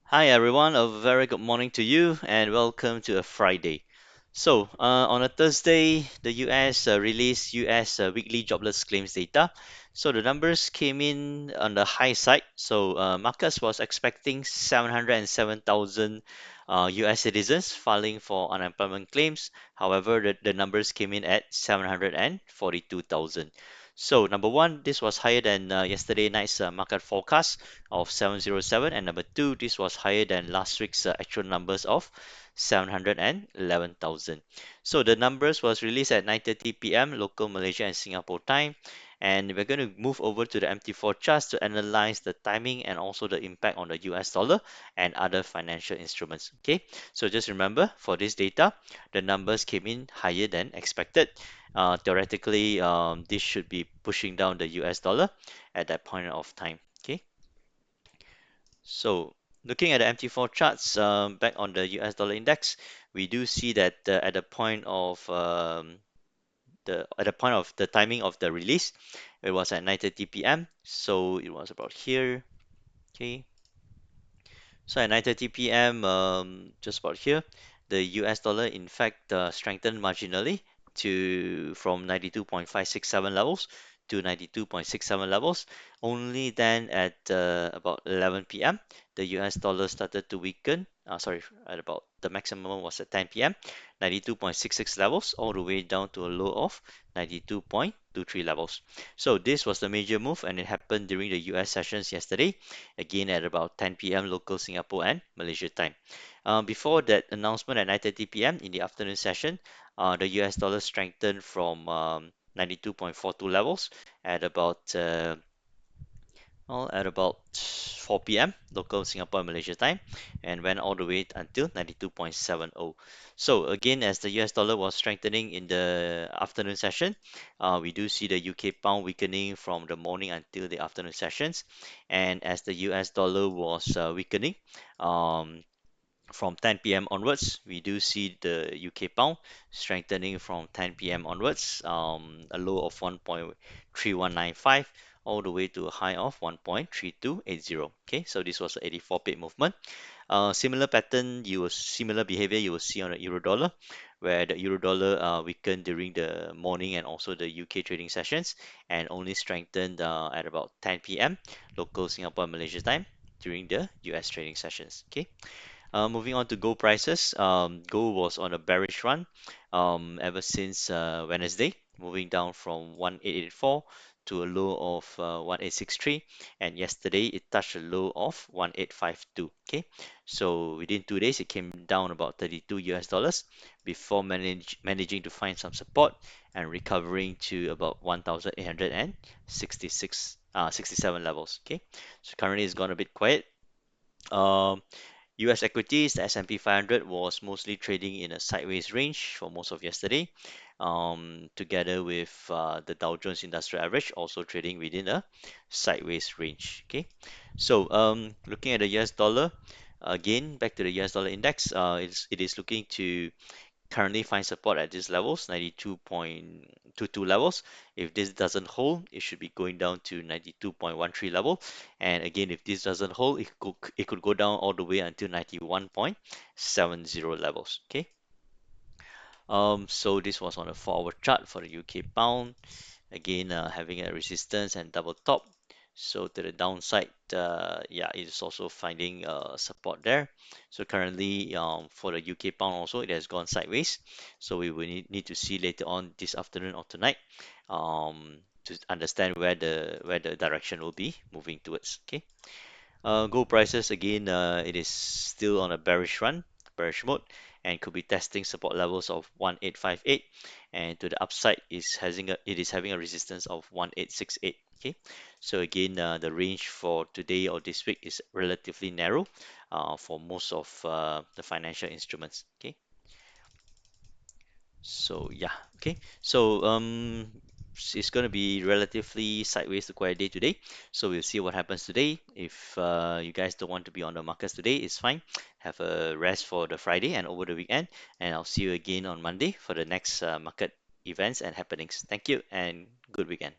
Hi everyone, a very good morning to you and welcome to a Friday. On a Thursday, the US released US weekly jobless claims data. So the numbers came in on the high side. Marcus was expecting 707,000 US citizens filing for unemployment claims. However, the numbers came in at 742,000. So number one, this was higher than yesterday night's market forecast of 707, and number two, this was higher than last week's actual numbers of 711,000. So the numbers was released at 9:30 p.m. local Malaysia and Singapore time, and we're going to move over to the MT4 charts to analyze the timing and also the impact on the US dollar and other financial instruments. Okay, so just remember for this data, the numbers came in higher than expected. Theoretically, this should be pushing down the US dollar at that point of time. Okay. So looking at the MT4 charts, back on the US dollar index, we do see that at the point of the timing of the release, it was at 9:30 p.m. So it was about here. Okay. So at 9:30 p.m., just about here, the US dollar in fact strengthened marginally to from 92.567 levels to 92.67 levels. Only then at about 11 p.m., the US dollar started to weaken. Sorry, at about the maximum was at 10 p.m., 92.66 levels, all the way down to a low of 92.23 levels. So this was the major move, and it happened during the US sessions yesterday again at about 10 p.m. local Singapore and Malaysia time. Before that announcement at 9:30 p.m. in the afternoon session, the US dollar strengthened from 92.42 levels at about at about 4 p.m. local Singapore and Malaysia time, and went all the way until 92.70. So again, as the US dollar was strengthening in the afternoon session, we do see the UK pound weakening from the morning until the afternoon sessions, and as the US dollar was weakening, um, from 10 p.m. onwards, we do see the UK pound strengthening from 10 p.m. onwards, a low of 1.3195 all the way to a high of 1.3280. Okay, so this was an 84 pip movement. Similar behavior you will see on the euro dollar, where the euro dollar weakened during the morning and also the UK trading sessions, and only strengthened at about 10 p.m. local Singapore and Malaysia time during the US trading sessions. Okay. Moving on to gold prices, gold was on a bearish run ever since Wednesday, moving down from 1884 to a low of 1863, and yesterday it touched a low of 1852. Okay, so within 2 days it came down about 32 US dollars before managing to find some support and recovering to about 1866 67 levels. Okay, so currently it's gone a bit quiet. Um, US equities, the S&P 500 was mostly trading in a sideways range for most of yesterday, together with the Dow Jones Industrial Average also trading within a sideways range. Okay, so looking at the US dollar, again back to the US dollar index, it is looking to currently find support at these levels, 92.22 levels. If this doesn't hold, it should be going down to 92.13 level. And again, if this doesn't hold, it could go down all the way until 91.70 levels. Okay. So this was on a forward chart for the UK pound. Again, having a resistance and double top. So to the downside, yeah, it is also finding support there. So currently, for the UK pound also, it has gone sideways. So we will need to see later on this afternoon or tonight, to understand where the direction will be moving towards. Okay. Gold prices again, it is still on a bearish mode, and could be testing support levels of 1858, and to the upside it is having a resistance of 1868. Okay, so again, the range for today or this week is relatively narrow for most of the financial instruments. Okay. So yeah, okay. It's going to be relatively sideways to quiet day today. So we'll see what happens today. If you guys don't want to be on the markets today, it's fine. Have a rest for the Friday and over the weekend, and I'll see you again on Monday for the next market events and happenings. Thank you and good weekend.